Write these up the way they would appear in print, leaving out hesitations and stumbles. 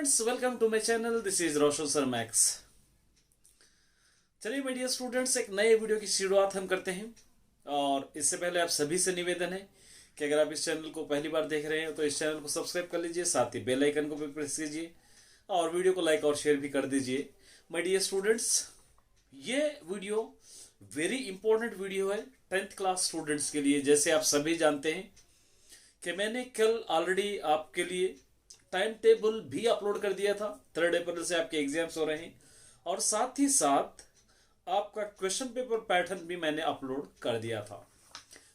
Students, welcome to my channel. This is Roshan sir Max. चलिए मेरे dear students, एक नए वीडियो की शुरुआत हम करते हैं। और इससे पहले आप सभी से निवेदन है कि अगर आप इस चैनल को पहली बार देख रहे हैं तो इस चैनल को सब्सक्राइब कर लीजिए, साथ ही बेल आइकन को भी प्रेस कीजिए और वीडियो को लाइक और शेयर भी कर दीजिए। माय डियर स्टूडेंट्स, ये वीडियो वेरी इंपॉर्टेंट वीडियो है 10th क्लास स्टूडेंट्स के लिए। जैसे आप सभी जानते हैं कि मैंने कल ऑलरेडी आपके लिए टाइम टेबल भी अपलोड कर दिया था। 3 अप्रैल से आपके एग्जाम्स हो रहे हैं और साथ ही साथ आपका क्वेश्चन पेपर पैटर्न भी मैंने अपलोड कर दिया था।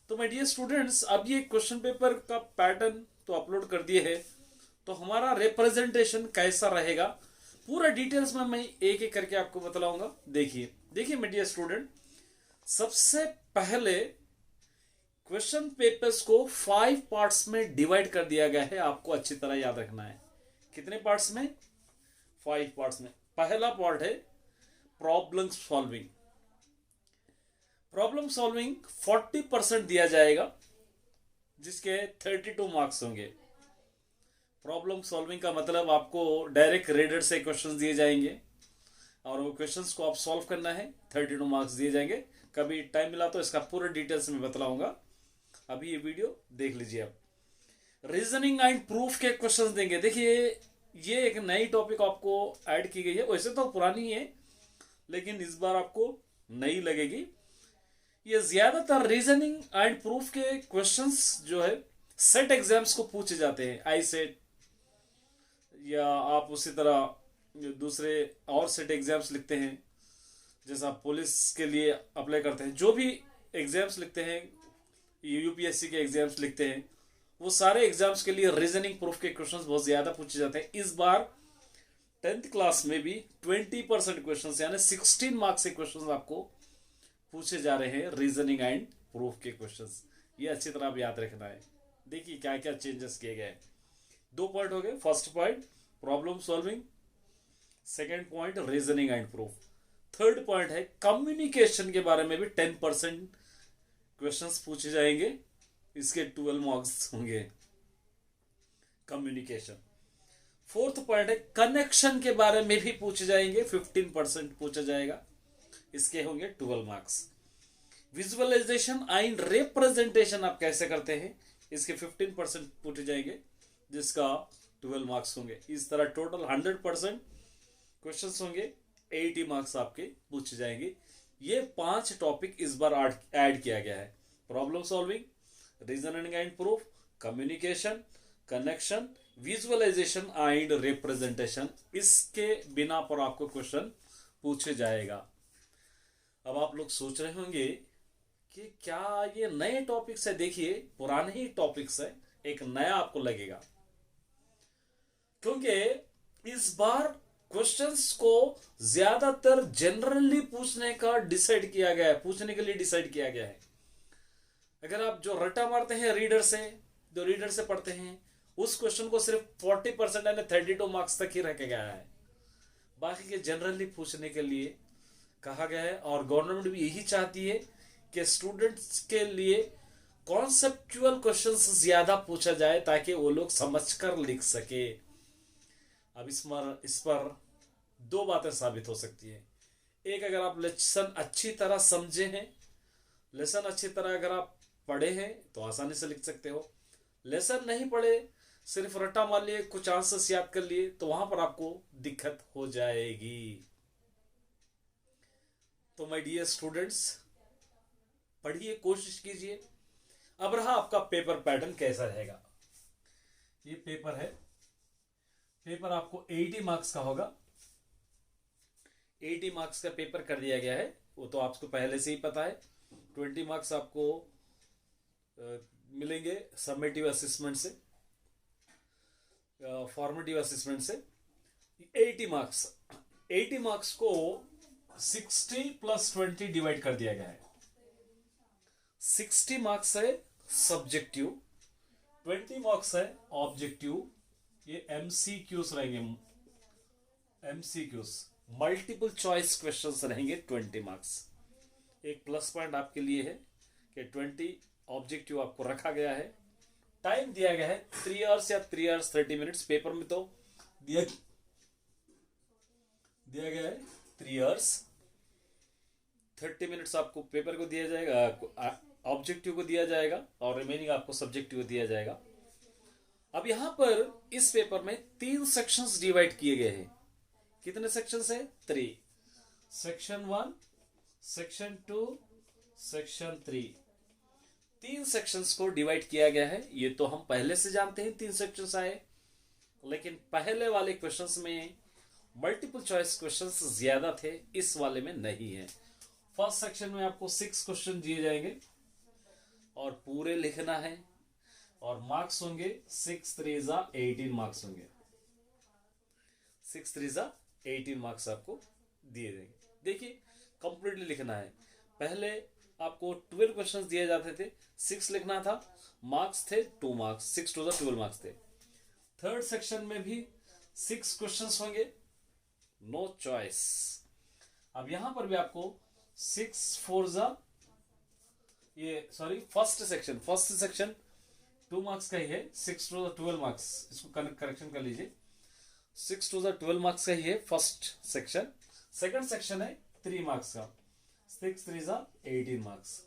तो माय डियर स्टूडेंट्स, अब ये क्वेश्चन पेपर का पैटर्न तो अपलोड कर दिए है, तो हमारा रिप्रेजेंटेशन कैसा रहेगा पूरा डिटेल्स में मैं एक एक करके आपको बतलाऊंगा। देखिए माय डियर स्टूडेंट, सबसे पहले क्वेश्चन पेपर्स को 5 पार्ट्स में डिवाइड कर दिया गया है। आपको अच्छी तरह याद रखना है। कितने पार्ट्स में? 5 पार्ट्स में। पहला पार्ट है प्रॉब्लम सॉल्विंग। प्रॉब्लम सॉल्विंग 40% दिया जाएगा, जिसके 32 मार्क्स होंगे। प्रॉब्लम सॉल्विंग का मतलब आपको डायरेक्ट रीडर से क्वेश्चंस दिए जाएंगे और वो क्वेश्चंस को आप सॉल्व करना है। 32 मार्क्स दिए जाएंगे। कभी टाइम मिला तो इसका पूरा डिटेल्स में बतलाऊंगा। अभी ये वीडियो देख लीजिए। आप रीजनिंग एंड प्रूफ के क्वेश्चंस देंगे। देखिए ये एक नई टॉपिक आपको ऐड की गई है। वैसे तो पुरानी है लेकिन इस बार आपको नई लगेगी। ये ज्यादातर रीजनिंग एंड प्रूफ के क्वेश्चंस जो है सेट एग्जाम्स को पूछे जाते हैं। आई सेट या आप उसी तरह दूसरे और सेट एग्जाम्स लिखते हैं, जैसा पुलिस के लिए अप्लाई करते हैं। जो भी एग्जाम्स लिखते हैं, यूपीएससी के एग्जाम्स लिखते हैं, वो सारे एग्जाम्स के लिए रीजनिंग प्रूफ के क्वेश्चंस बहुत ज्यादा पूछे जाते हैं। इस बार 10th क्लास में भी 20% क्वेश्चंस यानी 16 मार्क्स के क्वेश्चंस आपको पूछे जा रहे हैं, रीजनिंग एंड प्रूफ के क्वेश्चंस। ये अच्छी तरह आप याद रखना है। देखिए क्या क्या चेंजेस किए गए। 2 पॉइंट हो गए। First point problem solving, second point reasoning and proof, third point है कम्युनिकेशन के बारे में भी 10% क्वेश्चंस पूछे जाएंगे। इसके 12 मार्क्स होंगे कम्युनिकेशन। फोर्थ पॉइंट है कनेक्शन के बारे में भी पूछे जाएंगे। 15% पूछा जाएगा। इसके होंगे 12 मार्क्स। विजुअलाइजेशन एंड रिप्रेजेंटेशन आप कैसे करते हैं, इसके 15% पूछे जाएंगे, जिसका 12 मार्क्स होंगे। इस तरह टोटल 100% क्वेश्चंस होंगे। 80 मार्क्स आपके पूछे जाएंगे। ये 5 टॉपिक इस बार ऐड किया गया है। Problem solving, reasoning and proof, communication, connection, visualisation and representation. इसके बिना पर आपको क्वेश्चन पूछे जाएगा। अब आप लोग सोच रहे होंगे कि क्या ये नए टॉपिक्स है। देखिए पुराने ही टॉपिक्स है, एक नया आपको लगेगा, क्योंकि इस बार क्वेश्चंस को ज्यादातर जनरली पूछने का डिसाइड किया गया है, पूछने के लिए डिसाइड किया गया है। अगर आप जो रट्टा मारते हैं रीडर से, जो रीडर से पढ़ते हैं, उस क्वेश्चन को सिर्फ 40% यानी 32 मार्क्स तक ही रखा गया है। बाकी के जनरली पूछने के लिए कहा गया है। और गवर्नमेंट भी यही चाहती है कि स्टूडेंट्स के लिए कॉन्सेप्चुअल क्वेश्चंस ज्यादा पूछा जाए ताकि वो लोग समझकर लिख सके। अब इस पर 2 बातें साबित हो सकती है। एक, अगर आप लेसन अच्छी तरह समझे हैं, लेसन अच्छी तरह अगर आप पढ़े हैं तो आसानी से लिख सकते हो। लेसन नहीं पढ़े, सिर्फ रट्टा मार लिए, कुछ आंसर्स याद कर लिए, तो वहां पर आपको दिक्कत हो जाएगी। तो माय डियर स्टूडेंट्स, पढ़िए, कोशिश कीजिए। अब रहा आपका पेपर पैटर्न कैसा रहेगा। ये पेपर है, पेपर आपको 80 मार्क्स का होगा। 80 मार्क्स का पेपर कर दिया गया है, वो तो आपको पहले से ही पता है। 20 मार्क्स आपको मिलेंगे समेटिव असेसमेंट से, फॉर्मेटिव असेसमेंट से। 80 मार्क्स को 60 + 20 डिवाइड कर दिया गया है। 60 मार्क्स है सब्जेक्टिव, 20 मार्क्स है ऑब्जेक्टिव। ये एमसीक्यूज रहेंगे, एमसीक्यूज मल्टीपल चॉइस क्वेश्चंस रहेंगे। 20 मार्क्स। एक प्लस पॉइंट आपके लिए है कि 20 ऑब्जेक्टिव आपको रखा गया है। टाइम दिया गया है 3 आवर्स या 3 आवर्स 30 मिनट्स। पेपर में तो दिया गया है 3 आवर्स, 30 मिनट्स आपको पेपर को दिया जाएगा, ऑब्जेक्टिव को दिया जाएगा, और रिमेनिंग आपको सब्जेक्टिव को दिया जाएगा। अब यहां पर इस पेपर में 3 सेक्शंस डिवाइड किए गए हैं। कितने सेक्शंस है? 3। Section 1, section 2, section 3। 3 सेक्शंस को डिवाइड किया गया है। ये तो हम पहले से जानते हैं 3 सेक्शंस आए, लेकिन पहले वाले क्वेश्चंस में मल्टीपल चॉइस क्वेश्चंस ज्यादा थे, इस वाले में नहीं है। फर्स्ट सेक्शन में आपको 6 क्वेश्चन दिए जाएंगे और पूरे लिखना है, और मार्क्स होंगे 6 3 18 मार्क्स होंगे। 6 3 18 मार्क्स आपको दिए जाएंगे। देखिए, कंप्लीटली लिखना है। पहले आपको 12 क्वेश्चंस दिए जाते थे, 6 लिखना था, मार्क्स थे 2 मार्क्स, 6 2 12 मार्क्स थे। थर्ड सेक्शन में भी 6 क्वेश्चंस होंगे, नो चॉइस। अब यहां पर भी आपको 6 4 फर्स्ट सेक्शन 2 मार्क्स का ही है, 6 2 12 मार्क्स, इसको करेक्शन कर लीजिए। 6 2 12 मार्क्स का ही है फर्स्ट सेक्शन। सेकंड सेक्शन है 3 मार्क्स का, 6 3 18 मार्क्स।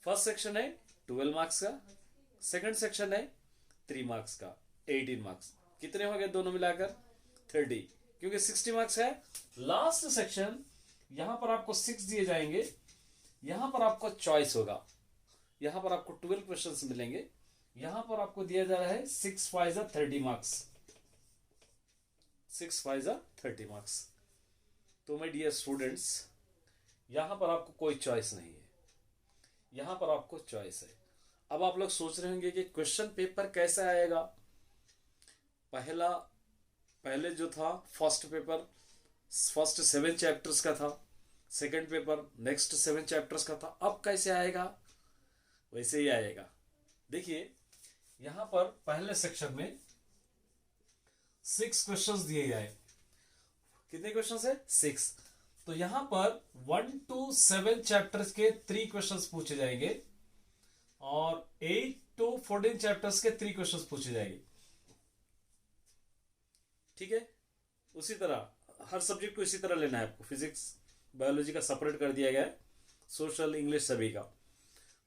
फर्स्ट सेक्शन है 12 मार्क्स का, सेकंड सेक्शन है 3 मार्क्स का, 18 मार्क्स। कितने हो गए दोनों मिलाकर? 30, क्योंकि 60 मार्क्स है। लास्ट सेक्शन, यहां पर आपको 6 दिए जाएंगे, यहां पर आपको चॉइस होगा। यहां पर आपको 12 क्वेश्चंस मिलेंगे, यहां पर आपको दिया जा रहा है 6 5 30 मार्क्स, 6 5 30 मार्क्स। तो माय डियर स्टूडेंट्स, यहां पर आपको कोई चॉइस नहीं है, यहां पर आपको चॉइस है। अब आप लोग सोच रहे होंगे कि क्वेश्चन पेपर कैसा आएगा। पहले जो था फर्स्ट पेपर, फर्स्ट 7 चैप्टर्स का था, सेकंड पेपर नेक्स्ट 7 चैप्टर्स का था। अब कैसे आएगा? वैसे ही आएगा। देखिए, यहां पर पहले सेक्शन में 6 क्वेश्चंस दिए गए। कितने क्वेश्चंस है? 6। तो यहां पर 1 to 7 चैप्टर्स के 3 क्वेश्चंस पूछे जाएंगे, और 8 to 14 चैप्टर्स के 3 क्वेश्चंस पूछे जाएंगे। ठीक है, उसी तरह हर सब्जेक्ट को इसी तरह लेना है आपको। फिजिक्स बायोलॉजी का सेपरेट कर दिया गया है, सोशल इंग्लिश सभी का।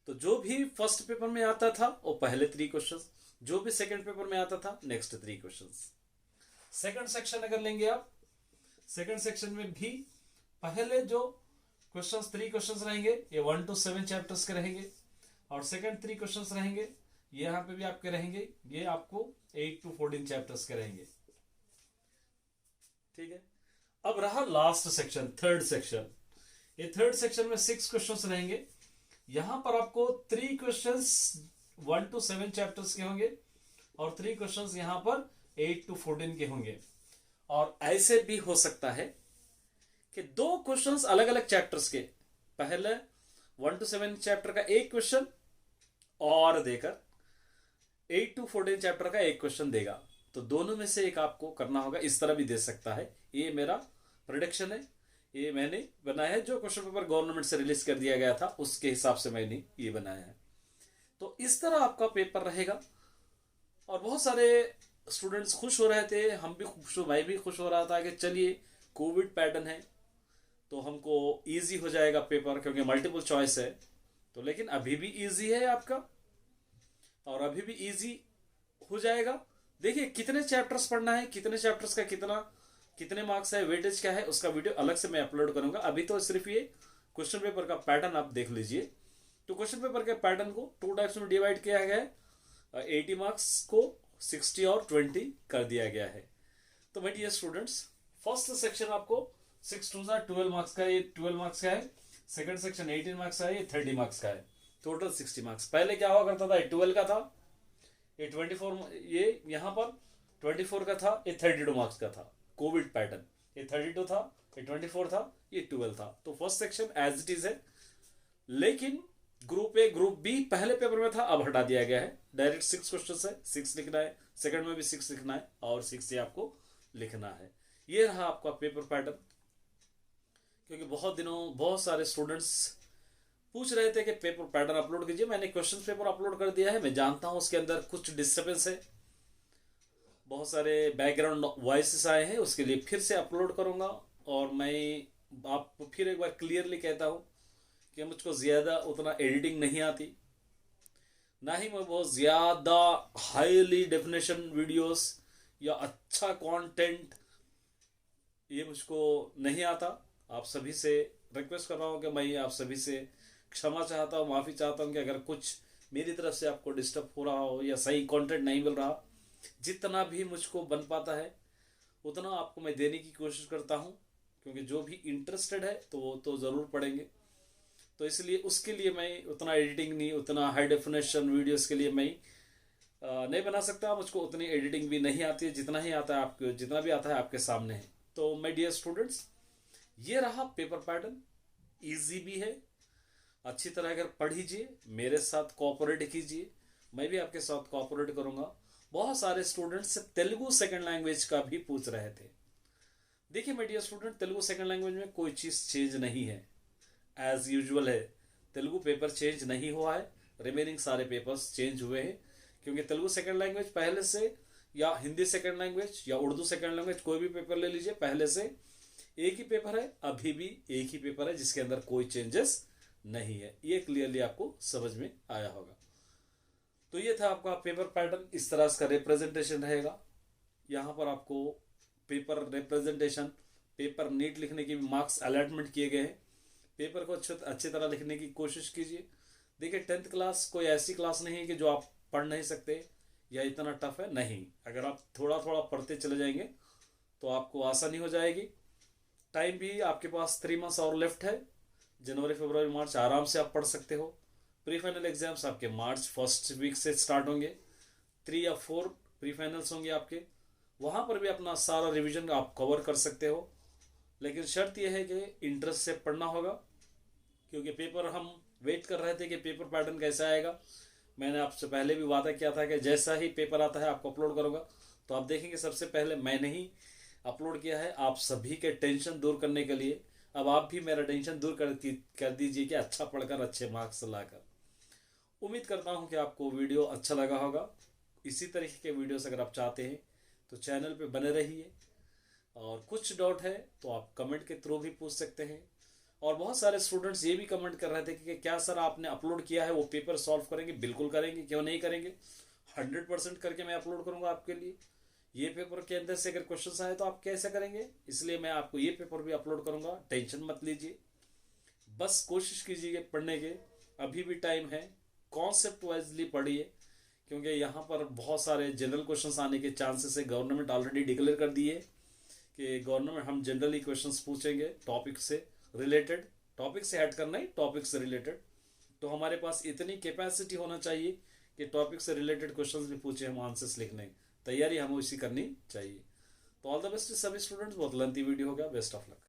तो जो भी फर्स्ट पेपर में आता था वो पहले 3 क्वेश्चंस, जो भी सेकंड पेपर में आता था नेक्स्ट 3 क्वेश्चंस। सेकंड सेक्शन अगर लेंगे आप, सेकंड सेक्शन में भी पहले जो क्वेश्चंस 3 क्वेश्चंस रहेंगे, ये 1 to 7 चैप्टर्स के रहेंगे, और सेकंड 3 क्वेश्चंस रहेंगे, ये यहां पे भी आपके रहेंगे, ये आपको 8 to 14 चैप्टर्स के रहेंगे। ठीक है, अब रहा लास्ट सेक्शन, थर्ड सेक्शन। ये थर्ड सेक्शन में 6 क्वेश्चंस रहेंगे, यहां पर आपको 3 क्वेश्चंस 1 to 7 चैप्टर्स के होंगे, और 3 क्वेश्चंस यहां पर 8 to 14 के होंगे। और ऐसे भी हो सकता है कि 2 क्वेश्चंस अलग अलग चैप्टर्स के, पहले 1 to 7 चैप्टर का 1 क्वेश्चन और देकर 8 to 14 चैप्टर का 1 क्वेश्चन देगा। तो दोनों में से एक आपको करना होगा। इस तरह भी दे सकता है। ये मेरा प्रेडिक्शन है, ये मैंने बनाया है, जो क्वेश्चन पेपर गवर्नमेंट से रिलीज कर दिया गया था उसके हिसाब से मैंने ये बनाया है। तो इस तरह आपका पेपर रहेगा, और बहुत सारे स्टूडेंट्स खुश हो रहे थे, हम भी खुश, मैं भी खुश हो रहा था कि चलिए कोविड पैटर्न है तो हमको इजी हो जाएगा पेपर, क्योंकि मल्टीपल चॉइस है। तो लेकिन अभी भी इजी है आपका, और अभी भी इजी हो जाएगा। देखिए, कितने चैप्टर्स पढ़ना है, कितने चैप्टर्स का कितने मार्क्स है, वेटेज क्या है, उसका वीडियो अलग से मैं अपलोड करूंगा। अभी तो सिर्फ ये क्वेश्चन पेपर का पैटर्न आप देख लीजिए। तो क्वेश्चन पेपर के पैटर्न को 2 टाइप्स में डिवाइड किया गया है। 80 मार्क्स को 60 और 20 कर दिया गया है। तो my dear students, first section आपको 6 2 12 मार्क्स का, ये 12 मार्क्स का है। सेकंड सेक्शन 18 मार्क्स का है, ये 30 मार्क्स का है। Total 60 marks. पहले क्या हुआ करता था, 12 का था, ये 24, ये यहां पर 24 का था, ये 32 मार्क्स का था। कोविड पैटर्न, ये 32 था, ये 24 था, ये 12 था। तो first section as it is है, लेकिन ग्रुप ए ग्रुप बी पहले पेपर में था, अब हटा दिया गया है। डायरेक्ट 6 क्वेश्चन है, 6 लिखना है, सेकंड में भी 6 लिखना है, और 6 से आपको लिखना है। ये रहा आपका पेपर पैटर्न। क्योंकि बहुत सारे स्टूडेंट्स पूछ रहे थे कि पेपर पैटर्न अपलोड कीजिए। मैंने क्वेश्चन पेपर अपलोड कर दिया है। मैं जानता हूं उसके अंदर कुछ डिस्टर्बेंस है, बहुत सारे बैकग्राउंड वॉइसेस आए हैं, उसके लिए फिर से अपलोड करूँगा। और मैं आपको फिर एक बार क्लियरली कहता हूँ कि मुझको ज़्यादा उतना एडिटिंग नहीं आती, ना ही मैं बहुत ज़्यादा हाईली डेफिनेशन वीडियोस या अच्छा कंटेंट ये मुझको नहीं आता। आप सभी से रिक्वेस्ट कर रहा हूँ कि मैं आप सभी से क्षमा चाहता हूँ, माफ़ी चाहता हूँ कि अगर कुछ मेरी तरफ से आपको डिस्टर्ब हो रहा हो या सही कंटेंट नहीं मिल रहा। जितना भी मुझको बन पाता है उतना आपको मैं देने की कोशिश करता हूँ, क्योंकि जो भी इंटरेस्टेड है तो वो तो ज़रूर पढ़ेंगे। तो इसलिए उसके लिए मैं उतना एडिटिंग नहीं, उतना हाई डेफिनेशन वीडियोस के लिए मैं नहीं बना सकता। मुझको उतनी एडिटिंग भी नहीं आती है, जितना ही आता है आपको, जितना भी आता है आपके सामने है। तो माय डियर स्टूडेंट्स, ये रहा पेपर पैटर्न। इजी भी है, अच्छी तरह अगर पढ़ीजिए, मेरे साथ कोऑपरेट कीजिए, मैं भी आपके साथ कोऑपरेट करूंगा। बहुत सारे स्टूडेंट्स तेलुगु सेकंड लैंग्वेज का भी पूछ रहे थे। देखिए my dear student, Telugu second language में कोई चीज़ चेंज नहीं है, एज यूजुअल है। तेलुगु पेपर चेंज नहीं हुआ है, रिमेनिंग सारे पेपर्स चेंज हुए हैं। क्योंकि तेलुगु सेकंड लैंग्वेज पहले से, या हिंदी सेकंड लैंग्वेज या उर्दू सेकंड लैंग्वेज, कोई भी पेपर ले लीजिए, पहले से एक ही पेपर है, अभी भी एक ही पेपर है, जिसके अंदर कोई चेंजेस नहीं है। ये क्लियरली आपको समझ में आया होगा। तो ये था आपका पेपर पैटर्न, इस तरह का रिप्रेजेंटेशन रहेगा। यहाँ पर आपको पेपर रिप्रेजेंटेशन, पेपर नीट लिखने के भी मार्क्स अलॉटमेंट किए गए हैं। पेपर को अच्छी तरह लिखने की कोशिश कीजिए। देखिए 10th क्लास कोई ऐसी क्लास नहीं है कि जो आप पढ़ नहीं सकते या इतना टफ है, नहीं। अगर आप थोड़ा थोड़ा पढ़ते चले जाएंगे तो आपको आसानी हो जाएगी। टाइम भी आपके पास 3 मंथ्स और लेफ्ट है। जनवरी फरवरी मार्च आराम से आप पढ़ सकते हो। प्री फाइनल एग्जाम्स आपके मार्च फर्स्ट वीक से स्टार्ट होंगे, 3 या 4 प्री फाइनल्स होंगे आपके। वहाँ पर भी अपना सारा रिवीजन आप कवर कर सकते हो, लेकिन शर्त यह है कि इंटरेस्ट से पढ़ना होगा। क्योंकि पेपर हम वेट कर रहे थे कि पेपर पैटर्न कैसा आएगा। मैंने आपसे पहले भी वादा किया था कि जैसा ही पेपर आता है आपको अपलोड करूँगा। तो आप देखेंगे सबसे पहले मैंने ही अपलोड किया है, आप सभी के टेंशन दूर करने के लिए। अब आप भी मेरा टेंशन दूर कर दीजिए कि अच्छा पढ़कर अच्छे मार्क्स लाकर। उम्मीद करता हूँ कि आपको वीडियो अच्छा लगा होगा। इसी तरीके के वीडियोस अगर आप चाहते हैं तो चैनल पे बने रहिए। और कुछ डाउट है तो आप कमेंट के थ्रू भी पूछ सकते हैं। और बहुत सारे स्टूडेंट्स ये भी कमेंट कर रहे थे कि क्या सर आपने अपलोड किया है वो पेपर सॉल्व करेंगे? बिल्कुल करेंगे, क्यों नहीं करेंगे। 100% करके मैं अपलोड करूंगा आपके लिए। ये पेपर के अंदर से अगर क्वेश्चन आए तो आप कैसे करेंगे, इसलिए मैं आपको ये पेपर भी अपलोड करूंगा। टेंशन मत लीजिए, बस कोशिश कीजिए पढ़ने के। अभी भी टाइम है, कॉन्सेप्ट वाइजली पढ़िए, क्योंकि यहाँ पर बहुत सारे जनरल क्वेश्चंस आने के चांसेस है। गवर्नमेंट ऑलरेडी डिक्लेयर कर दिए कि गवर्नमेंट हम जनरली क्वेश्चंस पूछेंगे टॉपिक से रिलेटेड, टॉपिक से हट कर नहीं, टॉपिक से रिलेटेड। तो हमारे पास इतनी कैपेसिटी होना चाहिए कि टॉपिक से रिलेटेड क्वेश्चंस भी पूछे, हम आंसर्स लिखने तैयारी हमें इसी करनी चाहिए। तो ऑल द बेस्ट सभी स्टूडेंट्स। बहुत लेंथी वीडियो हो गया, बेस्ट ऑफ लक।